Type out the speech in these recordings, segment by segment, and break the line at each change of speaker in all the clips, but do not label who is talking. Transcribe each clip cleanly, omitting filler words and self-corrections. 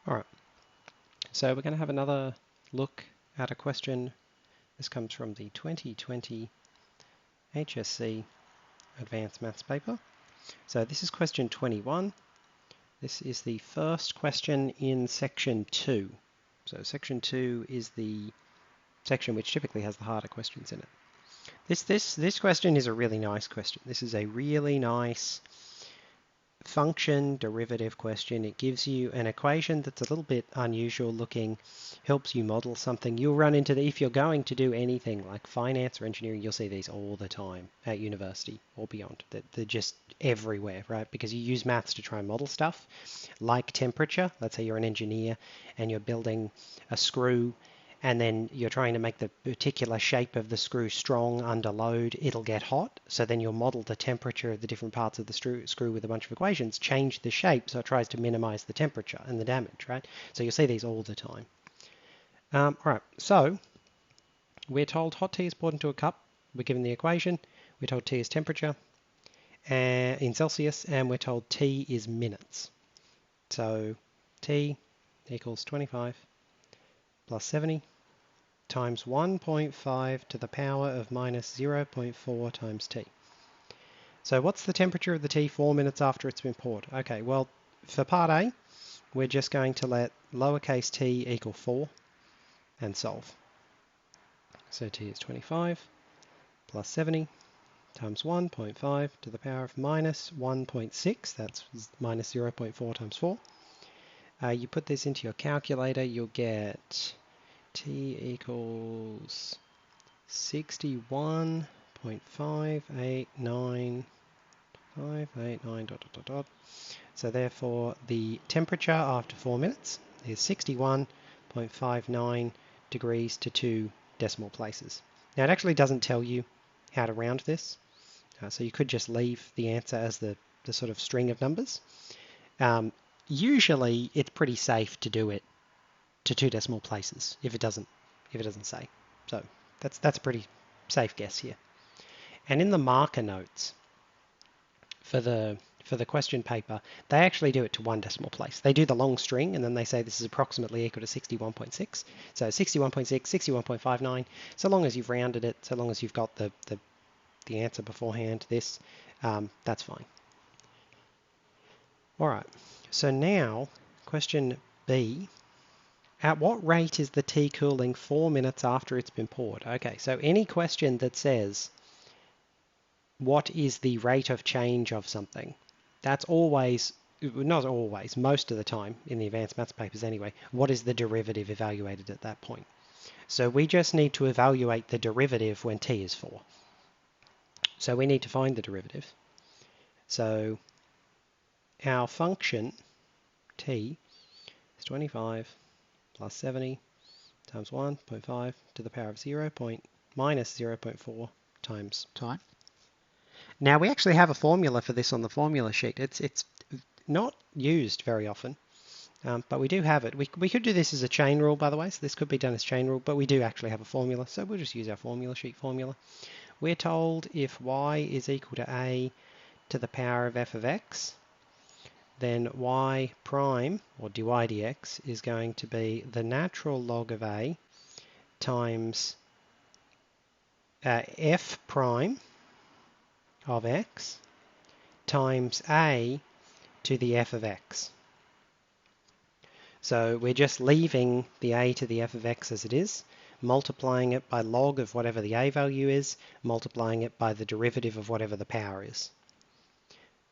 All right, so we're going to have another look at a question. This comes from the 2020 HSC Advanced Maths paper. So this is question 21. This is the first question in section 2. So section 2 is the section which typically has the harder questions in it. This question is a really nice question. This is a really nice function derivative question. It gives you an equation that's a little bit unusual looking, helps you model something. You'll run into if you're going to do anything like finance or engineering, you'll see these all the time at university or beyond. They're just everywhere, right? Because you use maths to try and model stuff like temperature. Let's say you're an engineer and you're building a screw, and then you're trying to make the particular shape of the screw strong under load. It'll get hot, so then you'll model the temperature of the different parts of the screw with a bunch of equations, change the shape so it tries to minimize the temperature and the damage, right? So you'll see these all the time. All right, so we're told hot tea is poured into a cup. We're given the equation. We're told T is temperature in Celsius, and we're told T is minutes. So T equals 25 plus 70 times 1.5 to the power of minus 0.4 times T. So what's the temperature of the tea 4 minutes after it's been poured? Okay, well, for part A, we're just going to let lowercase t equal 4 and solve. So T is 25 plus 70 times 1.5 to the power of minus 1.6. That's minus 0.4 times 4. You put this into your calculator, you'll get T equals 61.589. So therefore the temperature after 4 minutes is 61.59 degrees to 2 decimal places. Now it actually doesn't tell you how to round this, so you could just leave the answer as the sort of string of numbers. Usually it's pretty safe to do it to 2 decimal places if it doesn't say. So that's a pretty safe guess here. And in the marker notes for the question paper, they actually do it to 1 decimal place. They do the long string and then they say this is approximately equal to 61.6. So 61.6, 61.59. So long as you've rounded it, so long as you've got the answer beforehand, that's fine. All right. So now question B. At what rate is the tea cooling 4 minutes after it's been poured? Okay, so any question that says, what is the rate of change of something? That's always, not always, most of the time in the advanced maths papers anyway, what is the derivative evaluated at that point? So we just need to evaluate the derivative when t is 4. So we need to find the derivative. So our function t is 25 plus 70 times 1.5 to the power of minus 0.4 times time. Now we actually have a formula for this on the formula sheet. It's not used very often, but we do have it. We could do this as a chain rule, by the way, so this could be done as chain rule, but we do actually have a formula, so we'll just use our formula sheet formula. We're told if y is equal to a to the power of f of x, then y prime, or dy dx, is going to be the natural log of a times f prime of x times a to the f of x. So we're just leaving the a to the f of x as it is, multiplying it by log of whatever the a value is, multiplying it by the derivative of whatever the power is.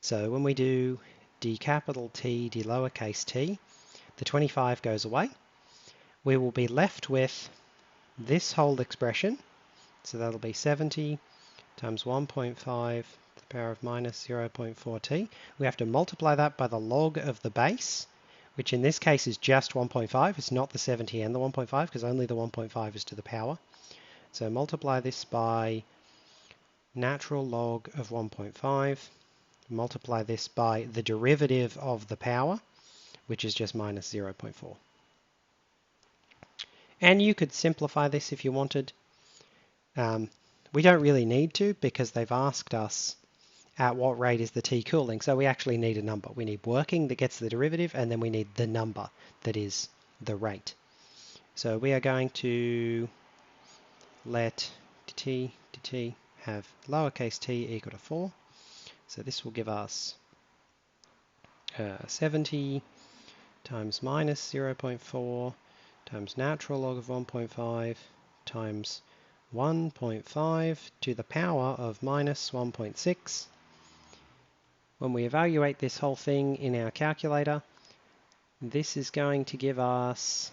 So when we do d capital T, d lowercase t, the 25 goes away. We will be left with this whole expression. So that'll be 70 times 1.5 to the power of minus 0.4 t. We have to multiply that by the log of the base, which in this case is just 1.5. It's not the 70 and the 1.5 because only the 1.5 is to the power. So multiply this by natural log of 1.5. Multiply this by the derivative of the power, which is just minus 0.4. And you could simplify this if you wanted. We don't really need to because they've asked us at what rate is the t cooling. So we actually need a number. We need working that gets the derivative, and then we need the number that is the rate. So we are going to let dt have lowercase t equal to 4. So this will give us 70 times minus 0.4 times natural log of 1.5 times 1.5 to the power of minus 1.6. When we evaluate this whole thing in our calculator, this is going to give us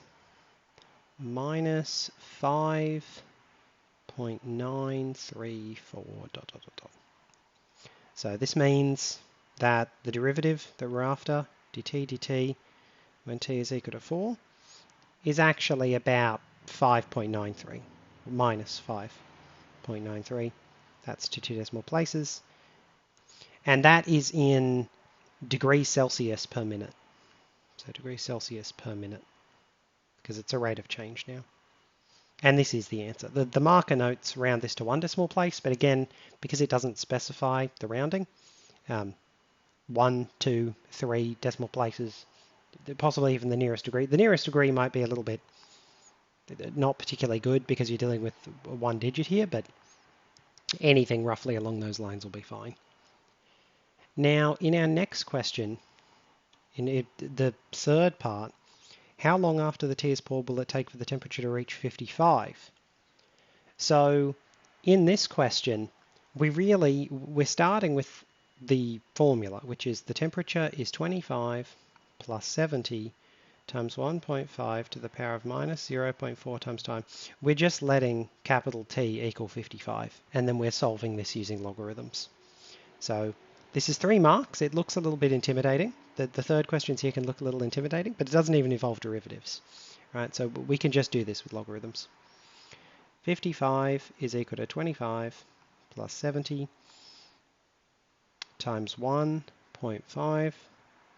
minus 5.934 ... So this means that the derivative that we're after, dt when t is equal to 4, is actually about 5.93, minus 5.93. That's to 2 decimal places. And that is in degrees Celsius per minute. So degrees Celsius per minute, because it's a rate of change now. And this is the answer. The marker notes round this to 1 decimal place, but again, because it doesn't specify the rounding, 1, 2, 3 decimal places, possibly even the nearest degree. The nearest degree might be a little bit not particularly good because you're dealing with 1 digit here, but anything roughly along those lines will be fine. Now, in our next question, in the third part, how long after the tea is poured will it take for the temperature to reach 55? So in this question, we're starting with the formula, which is the temperature is 25 plus 70 times 1.5 to the power of minus 0.4 times time. We're just letting capital T equal 55, and then we're solving this using logarithms. So this is 3 marks. It looks a little bit intimidating. The third questions here can look a little intimidating, but it doesn't even involve derivatives. Right? So we can just do this with logarithms. 55 is equal to 25 plus 70 times 1.5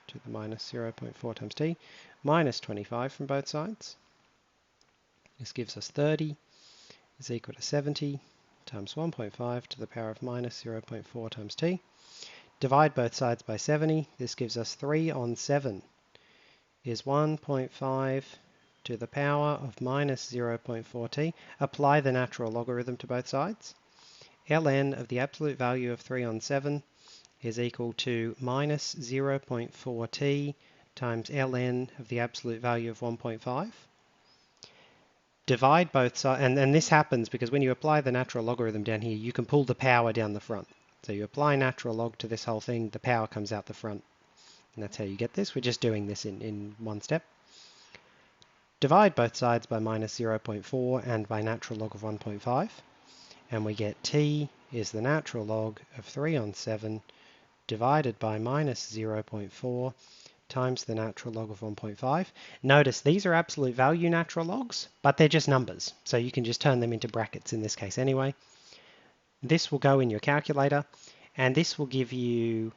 to the minus 0.4 times t, minus 25 from both sides. This gives us 30 is equal to 70 times 1.5 to the power of minus 0.4 times t. Divide both sides by 70. This gives us 3 on 7 is 1.5 to the power of minus 0.4t. Apply the natural logarithm to both sides. ln of the absolute value of 3 on 7 is equal to minus 0.4t times ln of the absolute value of 1.5. Divide both sides, and this happens because when you apply the natural logarithm down here, you can pull the power down the front. So you apply natural log to this whole thing, the power comes out the front. And that's how you get this. We're just doing this in one step. Divide both sides by minus 0.4 and by natural log of 1.5. And we get t is the natural log of 3 on 7 divided by minus 0.4 times the natural log of 1.5. Notice these are absolute value natural logs, but they're just numbers. So you can just turn them into brackets in this case anyway. This will go in your calculator, and this will give you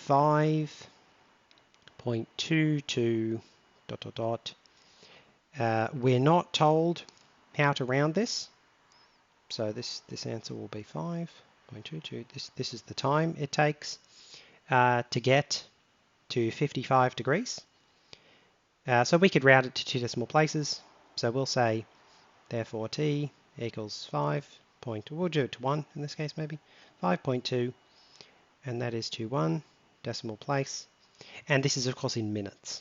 5.22 ... We're not told how to round this, so this answer will be 5.22. This is the time it takes to get to 55 degrees. So we could round it to 2 decimal places. So we'll say, therefore, t equals 5. We'll do it to 1 in this case maybe. 5.2, and that is to 1 decimal place. And this is of course in minutes.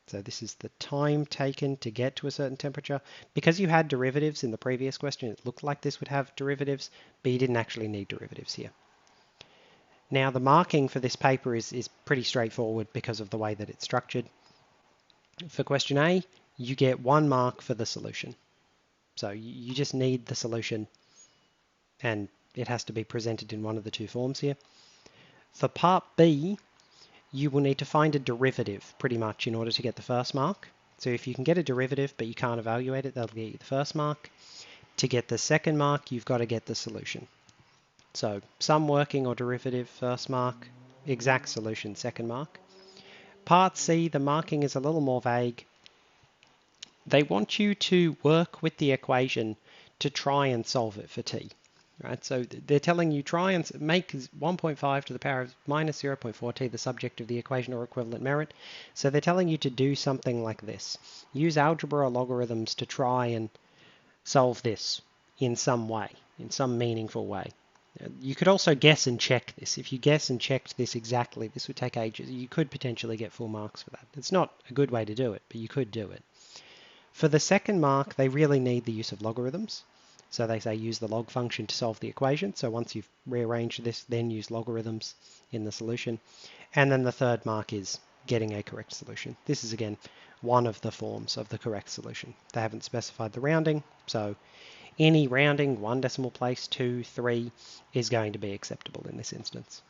So this is the time taken to get to a certain temperature. Because you had derivatives in the previous question, it looked like this would have derivatives, but you didn't actually need derivatives here. Now the marking for this paper is pretty straightforward because of the way that it's structured. For question A, you get 1 mark for the solution. So you just need the solution, and it has to be presented in one of the 2 forms here. For part B, you will need to find a derivative pretty much in order to get the first mark. So if you can get a derivative but you can't evaluate it, that'll get you the first mark. To get the second mark, you've got to get the solution. So sum working or derivative, first mark, exact solution, second mark. Part C, the marking is a little more vague. They want you to work with the equation to try and solve it for t. right? So they're telling you try and make 1.5 to the power of minus 0.4t the subject of the equation or equivalent merit. So they're telling you to do something like this. Use algebra or logarithms to try and solve this in some way, in some meaningful way. You could also guess and check this. If you guess and checked this exactly, this would take ages. You could potentially get full marks for that. It's not a good way to do it, but you could do it. For the second mark, they really need the use of logarithms. So they say use the log function to solve the equation. So once you've rearranged this, then use logarithms in the solution. And then the third mark is getting a correct solution. This is, again, one of the forms of the correct solution. They haven't specified the rounding, so any rounding, 1 decimal place, 2, 3, is going to be acceptable in this instance.